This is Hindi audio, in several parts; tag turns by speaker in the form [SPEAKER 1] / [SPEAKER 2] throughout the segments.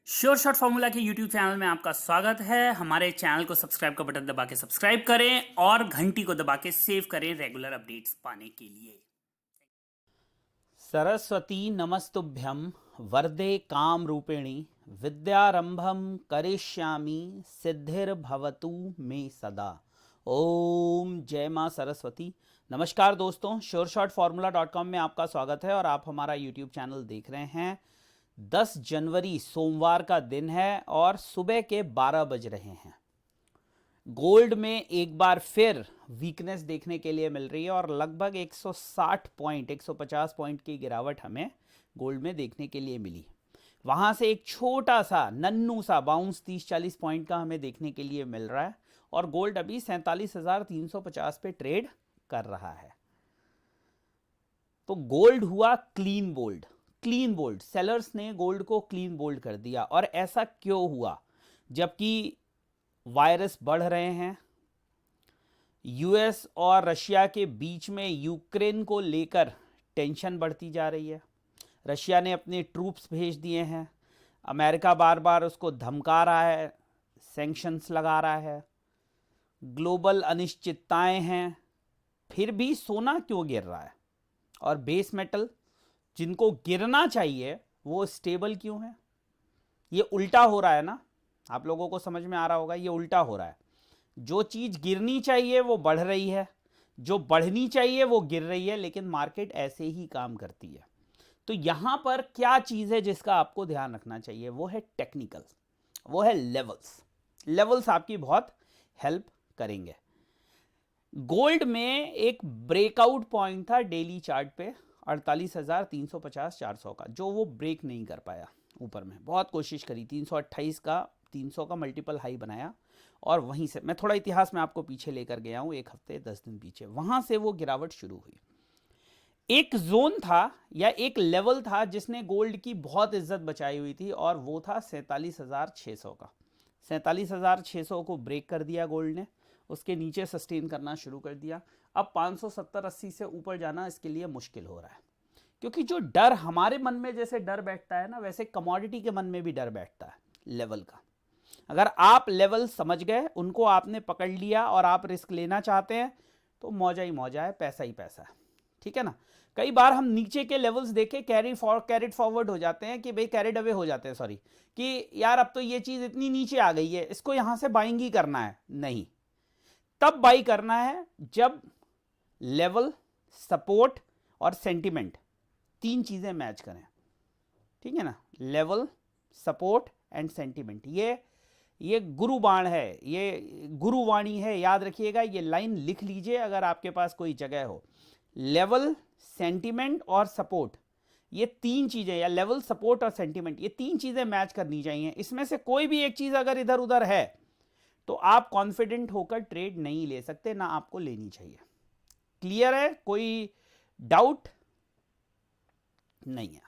[SPEAKER 1] श्योर शॉट फॉर्मूला के यूट्यूब चैनल में आपका स्वागत है। हमारे चैनल को सब्सक्राइब का बटन दबा के सब्सक्राइब करें और घंटी को दबा के सेव करें रेगुलर अपडेट्स पाने के लिए।
[SPEAKER 2] सरस्वती नमस्तुभ्यं वरदे काम रूपिणी विद्यारंभम करिष्यामि सिद्धिर्भवतु मे सदा। ओम जय मां सरस्वती। नमस्कार दोस्तों, श्योरशॉटफॉर्मूला.com में आपका स्वागत है और आप हमारा यूट्यूब चैनल देख रहे हैं। 10 जनवरी सोमवार का दिन है और सुबह के 12 बज रहे हैं। गोल्ड में एक बार फिर वीकनेस देखने के लिए मिल रही है और लगभग 160 पॉइंट 150 पॉइंट की गिरावट हमें गोल्ड में देखने के लिए मिली। वहां से एक छोटा सा नन्नू सा बाउंस 30-40 पॉइंट का हमें देखने के लिए मिल रहा है और गोल्ड अभी 47,350 पे ट्रेड कर रहा है। तो गोल्ड हुआ क्लीन बोल्ड। सेलर्स ने गोल्ड को क्लीन बोल्ड कर दिया। और ऐसा क्यों हुआ? जबकि वायरस बढ़ रहे हैं, यूएस और रशिया के बीच में यूक्रेन को लेकर टेंशन बढ़ती जा रही है। रशिया ने अपने ट्रूप्स भेज दिए हैं, अमेरिका बार बार उसको धमका रहा है, सैंक्शंस लगा रहा है, ग्लोबल अनिश्चितताएं हैं, फिर भी सोना क्यों गिर रहा है? और बेस मेटल जिनको गिरना चाहिए वो स्टेबल क्यों है? ये उल्टा हो रहा है ना। आप लोगों को समझ में आ रहा होगा, ये उल्टा हो रहा है। जो चीज गिरनी चाहिए वो बढ़ रही है, जो बढ़नी चाहिए वो गिर रही है, लेकिन मार्केट ऐसे ही काम करती है। तो यहां पर क्या चीज है जिसका आपको ध्यान रखना चाहिए? वो है टेक्निकल, वो है लेवल्स आपकी बहुत हेल्प करेंगे। गोल्ड में एक ब्रेकआउट पॉइंट था डेली चार्ट पे 48,350-400 का, जो वो ब्रेक नहीं कर पाया। ऊपर में बहुत कोशिश करी, 328 का 300 का मल्टीपल हाई बनाया और वहीं से मैं थोड़ा इतिहास में आपको पीछे लेकर गया हूं, एक हफ्ते 10 दिन पीछे। वहां से वो गिरावट शुरू हुई। एक जोन था या एक लेवल था जिसने गोल्ड की बहुत इज्जत बचाई हुई थी और वो था 47,600 का। 47,600 को ब्रेक कर दिया गोल्ड ने, उसके नीचे सस्टेन करना शुरू कर दिया। अब 570-80 से ऊपर जाना इसके लिए मुश्किल हो रहा है, क्योंकि जो डर हमारे मन में जैसे डर बैठता है ना, वैसे कमोडिटी के मन में भी डर बैठता है लेवल का। अगर आप लेवल समझ गए, उनको आपने पकड़ लिया और आप रिस्क लेना चाहते हैं तो मौजा ही मौजा है, पैसा ही पैसा है। ठीक है ना। कई बार हम नीचे के लेवल्स देखे कैरिड फॉरवर्ड हो जाते हैं कि भाई कैरिड अवे हो जाते हैं, सॉरी, कि यार अब तो ये चीज इतनी नीचे आ गई है, इसको यहां से बाइंग ही करना है। नहीं, तब बाई करना है जब लेवल, सपोर्ट और सेंटिमेंट तीन चीजें मैच करें। ठीक है ना। लेवल, सपोर्ट एंड सेंटिमेंट, ये गुरु बाण है, ये गुरुवाणी है, याद रखिएगा। ये लाइन लिख लीजिए अगर आपके पास कोई जगह हो। लेवल, सेंटिमेंट और सपोर्ट, ये तीन चीजें, या लेवल, सपोर्ट और सेंटिमेंट, ये तीन चीजें मैच करनी चाहिए। इसमें से कोई भी एक चीज अगर इधर उधर है तो आप कॉन्फिडेंट होकर ट्रेड नहीं ले सकते, ना आपको लेनी चाहिए। क्लियर है? कोई डाउट नहीं है?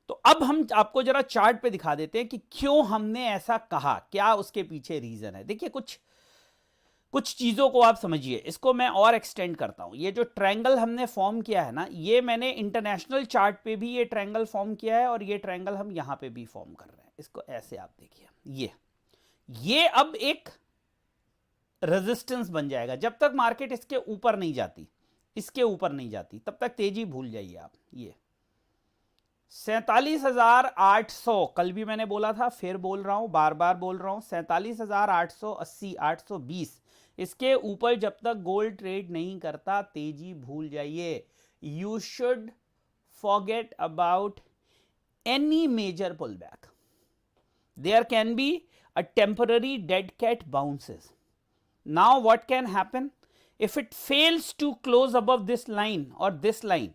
[SPEAKER 2] तो अब हम आपको जरा चार्ट पे दिखा देते हैं कि क्यों हमने ऐसा कहा, क्या उसके पीछे रीजन है। देखिए, कुछ चीजों को आप समझिए। इसको मैं और एक्सटेंड करता हूं। ये जो ट्रायंगल हमने फॉर्म किया है ना, ये मैंने इंटरनेशनल चार्ट पे भी ये ट्रायंगल फॉर्म किया है और ये ट्रायंगल हम यहां पे भी फॉर्म कर रहे हैं। इसको ऐसे आप देखिए, ये अब एक रेजिस्टेंस बन जाएगा। जब तक मार्केट इसके ऊपर नहीं जाती, तब तक तेजी भूल जाइए आप। ये 47,800, कल भी मैंने बोला था, फिर बोल रहा हूं, बार बार बोल रहा हूं, 47,880, 820, इसके ऊपर जब तक गोल्ड ट्रेड नहीं करता, तेजी भूल जाइए। You should forget about any major pull back. There can be a temporary dead cat bounces. Now what can happen? If it fails to close above this line or this line,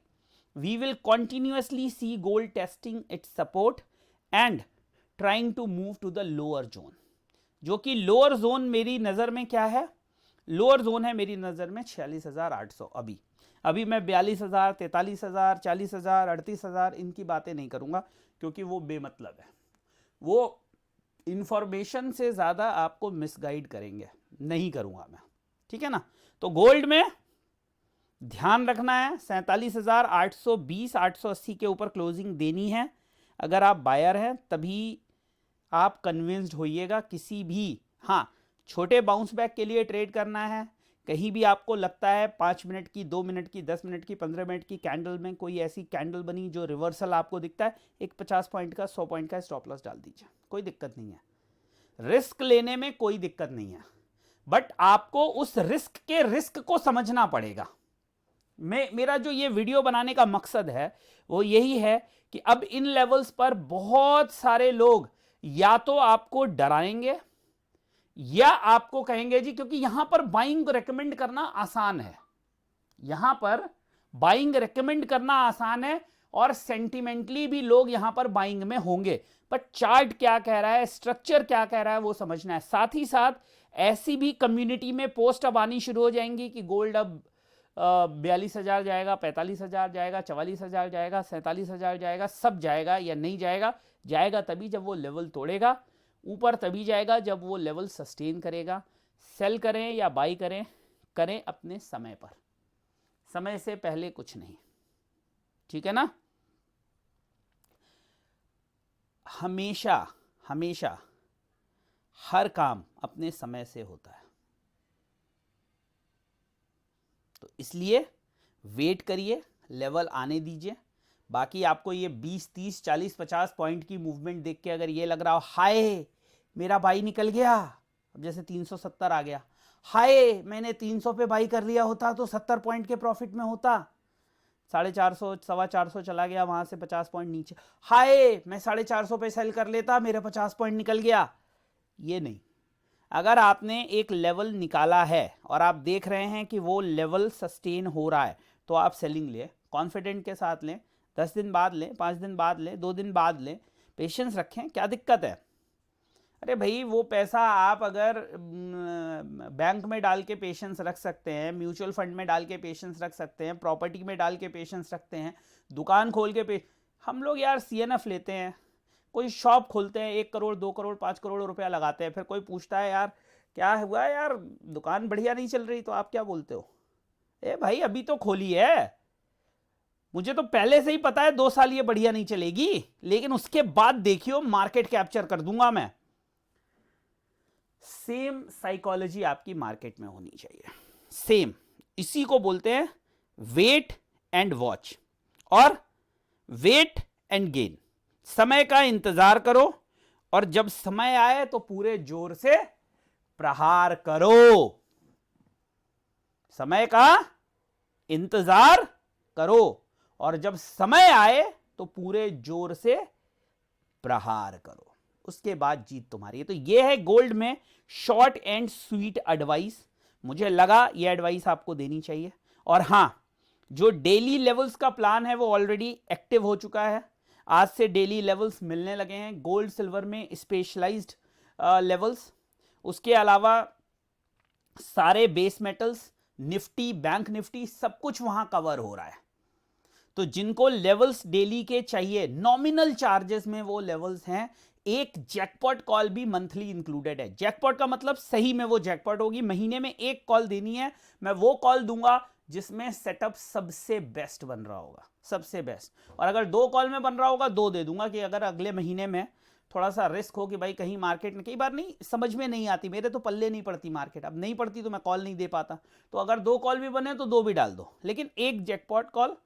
[SPEAKER 2] we will continuously see gold testing its support and trying to move to the lower zone. जो कि लोअर जोन मेरी नजर में क्या है? लोअर जोन है मेरी नजर में 46,800। अभी मैं 42,000, 43,000, 40,000, 38,000 इनकी बातें नहीं करूंगा, क्योंकि वो बेमतलब है। वो इंफॉर्मेशन से ज्यादा आपको मिसगाइड करेंगे, नहीं करूंगा मैं। ठीक है ना। तो गोल्ड में ध्यान रखना है, 47,820, 880 के ऊपर क्लोजिंग देनी है। अगर आप बायर हैं तभी आप कन्विंस्ड होइएगा किसी भी, हाँ छोटे बाउंस बैक के लिए ट्रेड करना है, कहीं भी आपको लगता है 5 मिनट की, 2 मिनट की, 10 मिनट की, 15 मिनट की कैंडल में कोई ऐसी कैंडल बनी जो रिवर्सल आपको दिखता है, एक 50 पॉइंट का 100 पॉइंट का स्टॉप लॉस डाल दीजिए, कोई दिक्कत नहीं है, रिस्क लेने में कोई दिक्कत नहीं है, बट आपको उस रिस्क को समझना पड़ेगा। मेरा जो ये वीडियो बनाने का मकसद है वो यही है कि अब इन लेवल्स पर बहुत सारे लोग या तो आपको डराएंगे या आपको कहेंगे जी, क्योंकि यहां पर बाइंग रेकमेंड करना आसान है, यहां पर बाइंग रेकमेंड करना आसान है और सेंटिमेंटली भी लोग यहां पर बाइंग में होंगे, पर चार्ट क्या कह रहा है, स्ट्रक्चर क्या कह रहा है वो समझना है। साथ ही साथ ऐसी भी कम्युनिटी में पोस्ट अब आनी शुरू हो जाएंगी कि गोल्ड अब 42,000 जाएगा, 45,000 जाएगा, 44,000 जाएगा, 47,000 जाएगा, सब जाएगा या नहीं जाएगा। जाएगा तभी जब वो लेवल तोड़ेगा, ऊपर तभी जाएगा जब वो लेवल सस्टेन करेगा। सेल करें या बाई करें, करें अपने समय पर, समय से पहले कुछ नहीं, ठीक है ना। हमेशा हमेशा हर काम अपने समय से होता है, तो इसलिए वेट करिए, लेवल आने दीजिए। बाकी आपको ये 20, 30, 40, 50 पॉइंट की मूवमेंट देख के अगर ये लग रहा हो हाय मेरा बाई निकल गया, अब जैसे 370 आ गया, हाय मैंने 300 पे बाई कर लिया होता तो 70 पॉइंट के प्रॉफिट में होता, 450, 425 चला गया, वहां से 50 पॉइंट नीचे, हाय मैं 450 पे सेल कर लेता, मेरे 50 पॉइंट निकल गया, ये नहीं। अगर आपने एक लेवल निकाला है और आप देख रहे हैं कि वो लेवल सस्टेन हो रहा है, तो आप सेलिंग ले, कॉन्फिडेंट के साथ लें, 10 दिन बाद लें, 5 दिन बाद लें, 2 दिन बाद लें, पेशेंस रखें, क्या दिक्कत है। अरे भाई वो पैसा आप अगर बैंक में डाल के पेशेंस रख सकते हैं, म्यूचुअल फंड में डाल के पेशेंस रख सकते हैं, प्रॉपर्टी में डाल के पेशेंस रखते हैं, दुकान खोल के हम लोग यार CNF लेते हैं, कोई शॉप खोलते हैं, 1 करोड़ 2 करोड़ 5 करोड़ रुपया लगाते हैं, फिर कोई पूछता है यार क्या हुआ यार दुकान बढ़िया नहीं चल रही, तो आप क्या बोलते हो, ए भाई अभी तो खोली है, मुझे तो पहले से ही पता है 2 साल ये बढ़िया नहीं चलेगी, लेकिन उसके बाद देखियो मार्केट कैप्चर कर दूंगा मैं। सेम साइकोलॉजी आपकी मार्केट में होनी चाहिए, सेम, इसी को बोलते हैं वेट एंड वॉच और वेट एंड गेन। समय का इंतजार करो और जब समय आए तो पूरे जोर से प्रहार करो, समय का इंतजार करो और जब समय आए तो पूरे जोर से प्रहार करो, उसके बाद जीत तुम्हारी है। तो ये है गोल्ड में शॉर्ट एंड स्वीट एडवाइस, मुझे लगा ये एडवाइस आपको देनी चाहिए। और हां, जो डेली लेवल्स का प्लान है वो ऑलरेडी एक्टिव हो चुका है, आज से डेली लेवल्स मिलने लगे हैं, गोल्ड सिल्वर में स्पेशलाइज्ड लेवल्स, उसके अलावा सारे base metals, Nifty, bank Nifty, सब कुछ वहां कवर हो रहा है। तो जिनको लेवल्स डेली के चाहिए, नॉमिनल चार्जेस में वो लेवल्स हैं, एक जैकपॉट कॉल भी मंथली इंक्लूडेड है। जैकपॉट का मतलब सही में वो जैकपॉट होगी, महीने में एक कॉल देनी है, मैं वो कॉल दूंगा जिसमें सेटअप सबसे बेस्ट बन रहा होगा, सबसे बेस्ट। और अगर 2 कॉल में बन रहा होगा 2 दे दूंगा कि अगर अगले महीने में थोड़ा सा रिस्क हो कि भाई कहीं मार्केट में, कई बार नहीं समझ में नहीं आती, मेरे तो पल्ले नहीं पड़ती मार्केट, अब नहीं पड़ती तो मैं कॉल नहीं दे पाता, तो अगर 2 कॉल भी बने तो 2 भी डाल दो, लेकिन एक जैकपॉट कॉल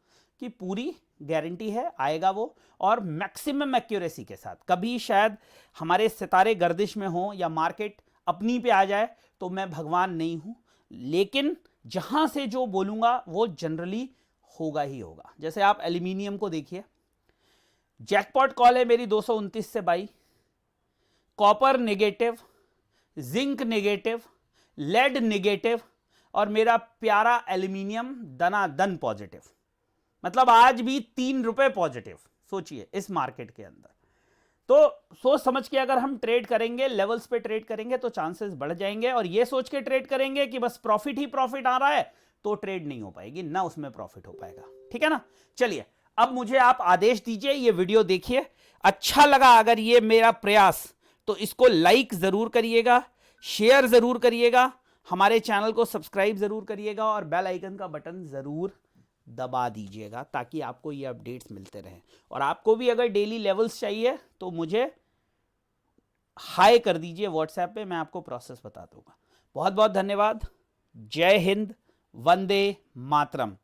[SPEAKER 2] की पूरी गारंटी है, आएगा वो, और मैक्सिमम एक्यूरेसी के साथ। कभी शायद हमारे सितारे गर्दिश में हो या मार्केट अपनी पे आ जाए तो मैं भगवान नहीं हूं, लेकिन जहां से जो बोलूंगा वो जनरली होगा ही होगा। जैसे आप एल्यूमिनियम को देखिए, जैकपॉट कॉल है मेरी 229 से buy, copper negative, zinc negative, lead negative, और मेरा प्यारा एल्यूमिनियम दनादन पॉजिटिव, मतलब आज भी 3 रुपए पॉजिटिव। सोचिए इस मार्केट के अंदर, तो सोच समझ के अगर हम ट्रेड करेंगे, लेवल्स पे ट्रेड करेंगे तो चांसेस बढ़ जाएंगे, और ये सोच के ट्रेड करेंगे कि बस प्रॉफिट ही प्रॉफिट आ रहा है तो ट्रेड नहीं हो पाएगी, ना उसमें प्रॉफिट हो पाएगा, ठीक है ना। चलिए अब मुझे आप आदेश दीजिए, ये वीडियो देखिए, अच्छा लगा अगर ये मेरा प्रयास तो इसको लाइक जरूर करिएगा, शेयर जरूर करिएगा, हमारे चैनल को सब्सक्राइब जरूर करिएगा और बेल आइकन का बटन जरूर दबा दीजिएगा ताकि आपको ये अपडेट्स मिलते रहें। और आपको भी अगर डेली लेवल्स चाहिए तो मुझे हाई कर दीजिए व्हाट्सएप पे, मैं आपको प्रोसेस बता दूंगा। बहुत बहुत धन्यवाद। जय हिंद, वंदे मातरम।